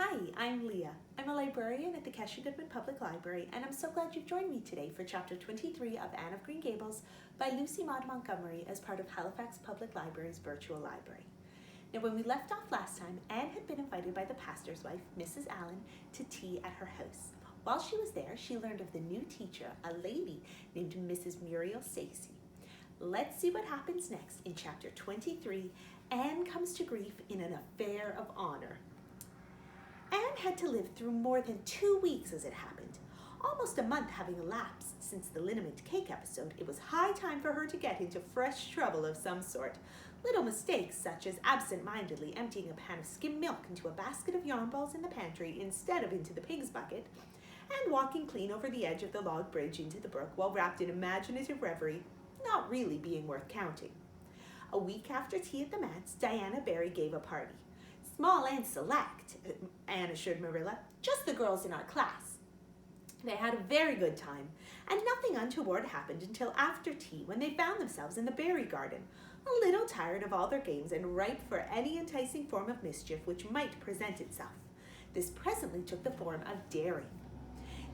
Hi, I'm Leah. I'm a librarian at the Keshe Goodman Public Library, and I'm so glad you've joined me today for Chapter 23 of Anne of Green Gables by Lucy Maud Montgomery as part of Halifax Public Library's virtual library. Now, when we left off last time, Anne had been invited by the pastor's wife, Mrs. Allen, to tea at her house. While she was there, she learned of the new teacher, a lady named Mrs. Muriel Stacy. Let's see what happens next in Chapter 23, Anne Comes to Grief in an Affair of Honor. Anne had to live through more than 2 weeks as it happened. Almost a month having elapsed since the liniment cake episode, it was high time for her to get into fresh trouble of some sort. Little mistakes, such as absent-mindedly emptying a pan of skim milk into a basket of yarn balls in the pantry instead of into the pig's bucket, and walking clean over the edge of the log bridge into the brook while wrapped in imaginative reverie, not really being worth counting. A week after tea at the manse, Diana Barry gave a party. Small and select, Anne assured Marilla, just the girls in our class. They had a very good time, and nothing untoward happened until after tea when they found themselves in the berry garden, a little tired of all their games and ripe for any enticing form of mischief which might present itself. This presently took the form of daring.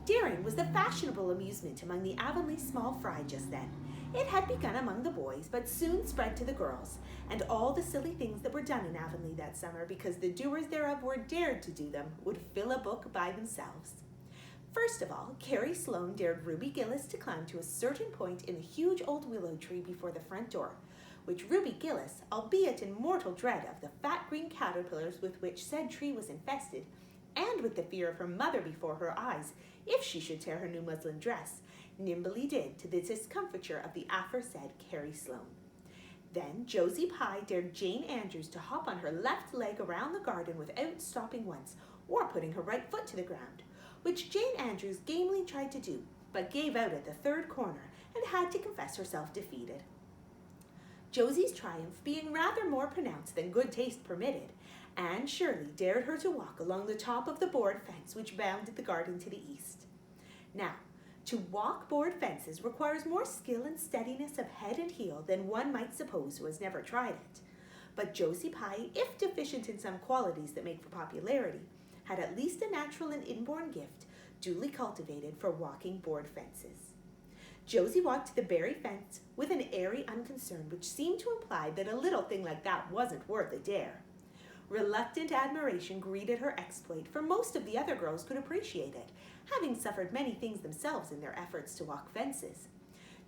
Daring was the fashionable amusement among the Avonlea small fry just then. It had begun among the boys, but soon spread to the girls, and all the silly things that were done in Avonlea that summer, because the doers thereof were dared to do them, would fill a book by themselves. First of all, Carrie Sloane dared Ruby Gillis to climb to a certain point in the huge old willow tree before the front door, which Ruby Gillis, albeit in mortal dread of the fat green caterpillars with which said tree was infested, and with the fear of her mother before her eyes, if she should tear her new muslin dress, nimbly did, to the discomfiture of the aforesaid Carrie Sloane. Then Josie Pye dared Jane Andrews to hop on her left leg around the garden without stopping once, or putting her right foot to the ground, which Jane Andrews gamely tried to do, but gave out at the third corner, and had to confess herself defeated. Josie's triumph being rather more pronounced than good taste permitted, Anne Shirley dared her to walk along the top of the board fence which bounded the garden to the east. Now, to walk board fences requires more skill and steadiness of head and heel than one might suppose who has never tried it. But Josie Pye, if deficient in some qualities that make for popularity, had at least a natural and inborn gift, duly cultivated for walking board fences. Josie walked to the berry fence with an airy unconcern which seemed to imply that a little thing like that wasn't worth a dare. Reluctant admiration greeted her exploit, for most of the other girls could appreciate it, having suffered many things themselves in their efforts to walk fences.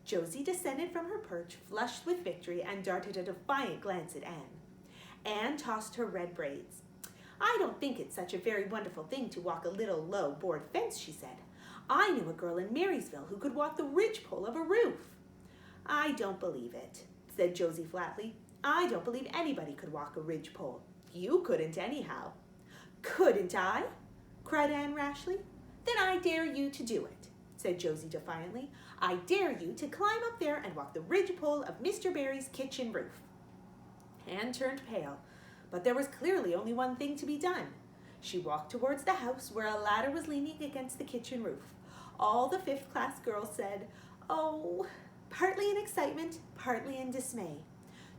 Josie descended from her perch, flushed with victory, and darted a defiant glance at Anne. Anne tossed her red braids. "I don't think it's such a very wonderful thing to walk a little low board fence," she said. "I knew a girl in Marysville who could walk the ridgepole of a roof." "I don't believe it," said Josie flatly. "I don't believe anybody could walk a ridgepole. You couldn't anyhow." "Couldn't I?" cried Anne rashly. "Then I dare you to do it," said Josie defiantly. "I dare you to climb up there and walk the ridgepole of Mr. Barry's kitchen roof." Anne turned pale, but there was clearly only one thing to be done. She walked towards the house where a ladder was leaning against the kitchen roof. All the fifth-class girls said, "Oh," partly in excitement, partly in dismay.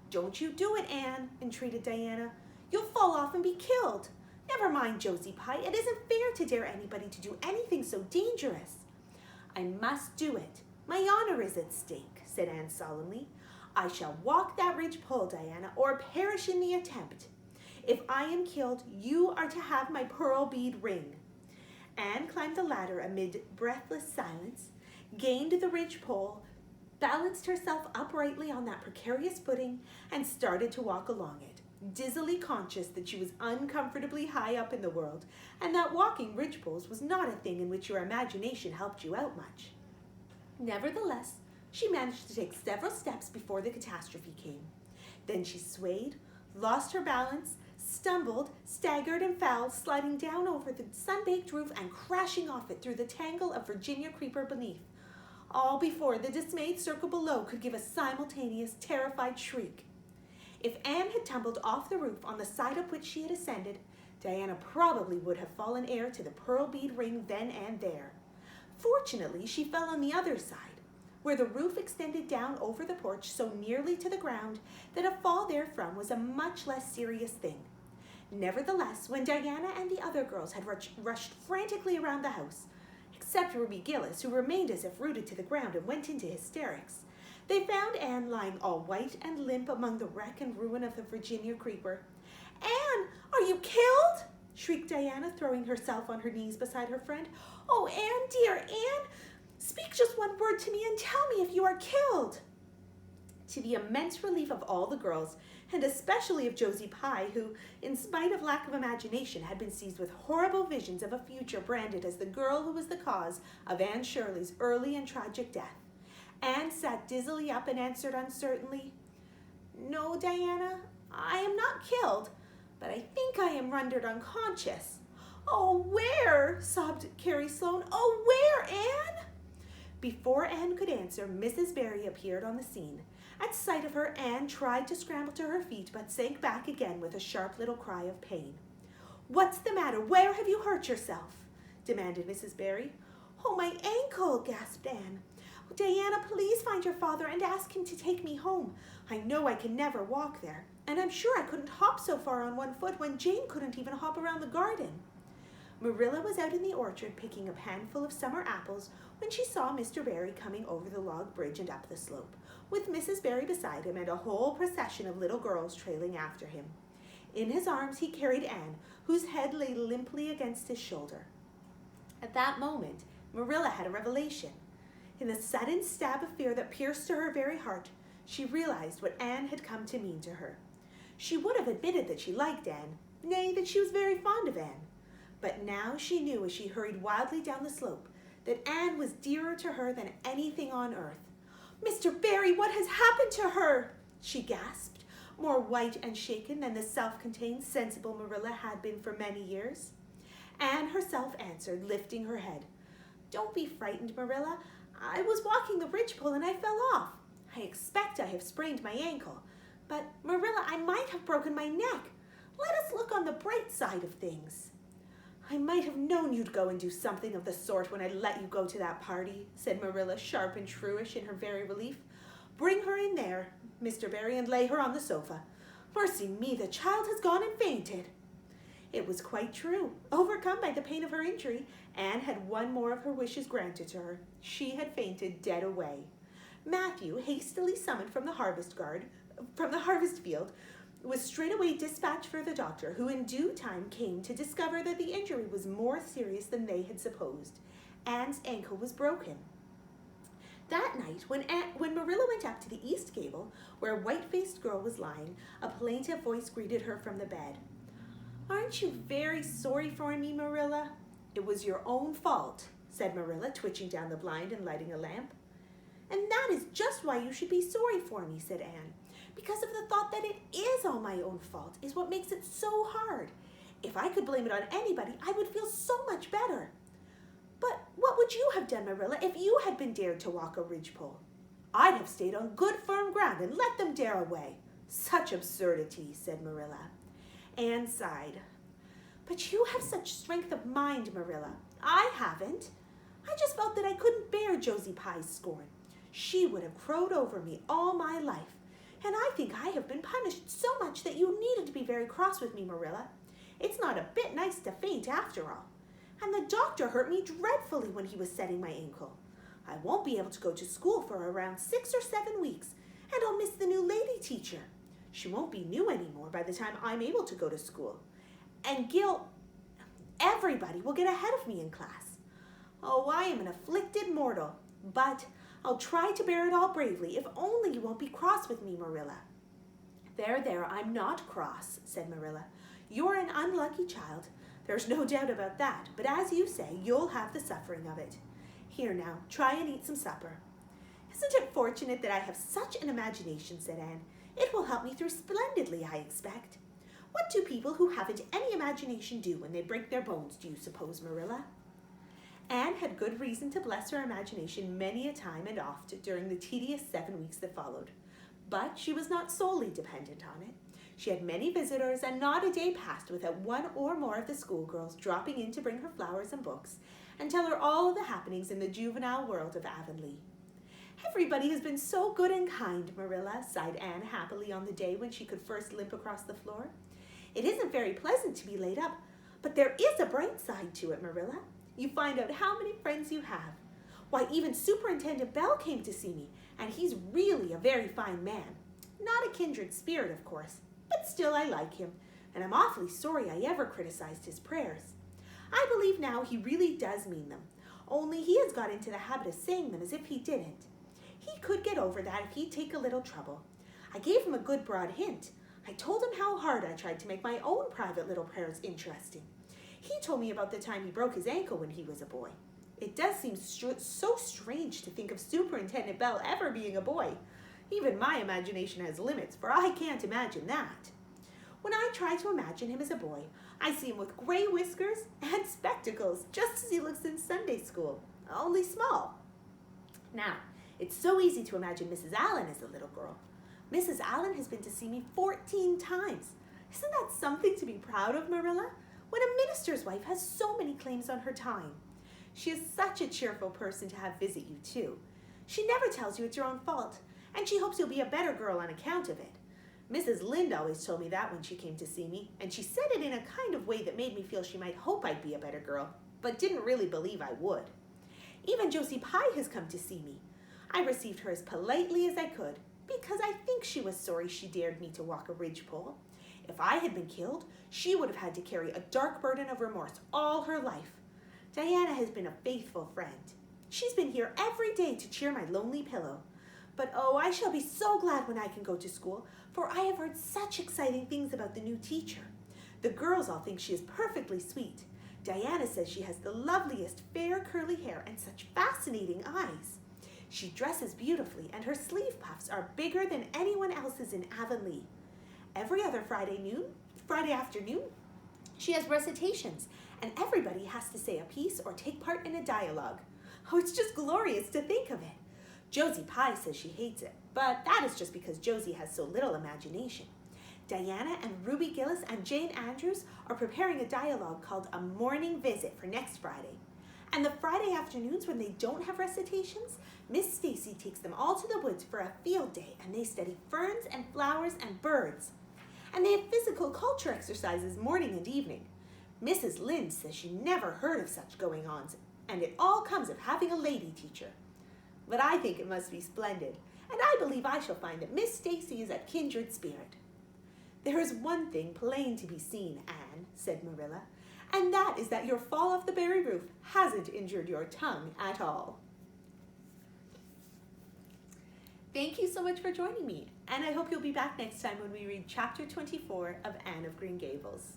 "Don't you do it, Anne," entreated Diana. "You'll fall off and be killed. Never mind, Josie Pye. It isn't fair to dare anybody to do anything so dangerous." "I must do it. My honor is at stake," said Anne solemnly. "I shall walk that ridgepole, Diana, or perish in the attempt. If I am killed, you are to have my pearl bead ring." Anne climbed the ladder amid breathless silence, gained the ridgepole, balanced herself uprightly on that precarious footing, and started to walk along it, dizzily conscious that she was uncomfortably high up in the world, and that walking ridgepoles was not a thing in which your imagination helped you out much. Nevertheless, she managed to take several steps before the catastrophe came. Then she swayed, lost her balance, stumbled, staggered, and fell, sliding down over the sun-baked roof and crashing off it through the tangle of Virginia creeper beneath, all before the dismayed circle below could give a simultaneous, terrified shriek. If Anne had tumbled off the roof on the side up which she had ascended, Diana probably would have fallen heir to the pearl bead ring then and there. Fortunately, she fell on the other side, where the roof extended down over the porch so nearly to the ground that a fall therefrom was a much less serious thing. Nevertheless, when Diana and the other girls had rushed frantically around the house, except Ruby Gillis, who remained as if rooted to the ground and went into hysterics, they found Anne lying all white and limp among the wreck and ruin of the Virginia creeper. "Anne, are you killed?" shrieked Diana, throwing herself on her knees beside her friend. "Oh, Anne, dear Anne, speak just one word to me and tell me if you are killed." To the immense relief of all the girls, and especially of Josie Pye, who, in spite of lack of imagination, had been seized with horrible visions of a future branded as the girl who was the cause of Anne Shirley's early and tragic death, Anne sat dizzily up and answered uncertainly, "No, Diana, I am not killed, but I think I am rendered unconscious." "Oh, where?" sobbed Carrie Sloane. "Oh, where, Anne?" Before Anne could answer, Mrs. Barry appeared on the scene. At sight of her, Anne tried to scramble to her feet, but sank back again with a sharp little cry of pain. "What's the matter? Where have you hurt yourself?" demanded Mrs. Barry. "Oh, my ankle," gasped Anne. "Diana, please find your father and ask him to take me home. I know I can never walk there, and I'm sure I couldn't hop so far on one foot when Jane couldn't even hop around the garden." Marilla was out in the orchard picking a handful of summer apples when she saw Mr. Barry coming over the log bridge and up the slope, with Mrs. Barry beside him and a whole procession of little girls trailing after him. In his arms he carried Anne, whose head lay limply against his shoulder. At that moment, Marilla had a revelation. In the sudden stab of fear that pierced to her very heart, she realized what Anne had come to mean to her. She would have admitted that she liked Anne, nay, that she was very fond of Anne. But now she knew as she hurried wildly down the slope that Anne was dearer to her than anything on earth. "Mr. Barry, what has happened to her?" she gasped, more white and shaken than the self-contained, sensible Marilla had been for many years. Anne herself answered, lifting her head. "Don't be frightened, Marilla. I was walking the ridgepole and I fell off. I expect I have sprained my ankle. But, Marilla, I might have broken my neck. Let us look on the bright side of things." "I might have known you'd go and do something of the sort when I let you go to that party," said Marilla, sharp and shrewish in her very relief. "Bring her in there, Mr. Barry, and lay her on the sofa. Mercy me, the child has gone and fainted." It was quite true. Overcome by the pain of her injury, Anne had one more of her wishes granted to her. She had fainted dead away. Matthew, hastily summoned from the harvest field, was straightway dispatched for the doctor, who in due time came to discover that the injury was more serious than they had supposed. Anne's ankle was broken. That night, when Marilla went up to the east gable, where a white-faced girl was lying, a plaintive voice greeted her from the bed. "Aren't you very sorry for me, Marilla?" "It was your own fault," said Marilla, twitching down the blind and lighting a lamp. "And that is just why you should be sorry for me," said Anne. "Because of the thought that it is all my own fault is what makes it so hard. If I could blame it on anybody, I would feel so much better. But what would you have done, Marilla, if you had been dared to walk a ridgepole?" "I'd have stayed on good firm ground and let them dare away." "Such absurdity," said Marilla. Anne sighed. "But you have such strength of mind, Marilla. I haven't. I just felt that I couldn't bear Josie Pye's scorn. She would have crowed over me all my life. And I think I have been punished so much that you needn't to be very cross with me, Marilla. It's not a bit nice to faint after all. And the doctor hurt me dreadfully when he was setting my ankle. I won't be able to go to school for around 6 or 7 weeks, and I'll miss the new lady teacher. She won't be new anymore by the time I'm able to go to school. And everybody will get ahead of me in class. Oh, I am an afflicted mortal, but I'll try to bear it all bravely, if only you won't be cross with me, Marilla." There, I'm not cross," said Marilla. "You're an unlucky child. There's no doubt about that, but as you say, you'll have the suffering of it. Here now, try and eat some supper." "Isn't it fortunate that I have such an imagination?" said Anne. "It will help me through splendidly, I expect. What do people who haven't any imagination do when they break their bones, do you suppose, Marilla?" Anne had good reason to bless her imagination many a time and oft during the tedious 7 weeks that followed. But she was not solely dependent on it. She had many visitors, and not a day passed without one or more of the schoolgirls dropping in to bring her flowers and books and tell her all of the happenings in the juvenile world of Avonlea. "Everybody has been so good and kind, Marilla," sighed Anne happily on the day when she could first limp across the floor. It isn't very pleasant to be laid up, but there is a bright side to it, Marilla. You find out how many friends you have. Why, even Superintendent Bell came to see me, and he's really a very fine man. Not a kindred spirit, of course, but still I like him, and I'm awfully sorry I ever criticized his prayers. I believe now he really does mean them, only he has got into the habit of saying them as if he didn't. He could get over that if he'd take a little trouble. I gave him a good broad hint. I told him how hard I tried to make my own private little prayers interesting. He told me about the time he broke his ankle when he was a boy. It does seem so strange to think of Superintendent Bell ever being a boy. Even my imagination has limits, for I can't imagine that. When I try to imagine him as a boy, I see him with gray whiskers and spectacles, just as he looks in Sunday school, only small. Now, it's so easy to imagine Mrs. Allen as a little girl. Mrs. Allen has been to see me 14 times. Isn't that something to be proud of, Marilla? When a minister's wife has so many claims on her time. She is such a cheerful person to have visit you, too. She never tells you it's your own fault, and she hopes you'll be a better girl on account of it. Mrs. Lynde always told me that when she came to see me, and she said it in a kind of way that made me feel she might hope I'd be a better girl, but didn't really believe I would. Even Josie Pye has come to see me. I received her as politely as I could, because I think she was sorry she dared me to walk a ridgepole. If I had been killed, she would have had to carry a dark burden of remorse all her life. Diana has been a faithful friend. She's been here every day to cheer my lonely pillow. But oh, I shall be so glad when I can go to school, for I have heard such exciting things about the new teacher. The girls all think she is perfectly sweet. Diana says she has the loveliest fair curly hair and such fascinating eyes. She dresses beautifully, and her sleeve puffs are bigger than anyone else's in Avonlea. Every other Friday afternoon, she has recitations, and everybody has to say a piece or take part in a dialogue. Oh, it's just glorious to think of it. Josie Pye says she hates it, but that is just because Josie has so little imagination. Diana and Ruby Gillis and Jane Andrews are preparing a dialogue called A Morning Visit for next Friday. And the Friday afternoons when they don't have recitations, Miss Stacy takes them all to the woods for a field day, and they study ferns and flowers and birds. And they have physical culture exercises morning and evening. Mrs. Lynde says she never heard of such going-ons, and it all comes of having a lady teacher. But I think it must be splendid, and I believe I shall find that Miss Stacy is a kindred spirit. There is one thing plain to be seen, Anne, said Marilla, and that is that your fall off the berry roof hasn't injured your tongue at all. Thank you so much for joining me, and I hope you'll be back next time when we read Chapter 24 of Anne of Green Gables.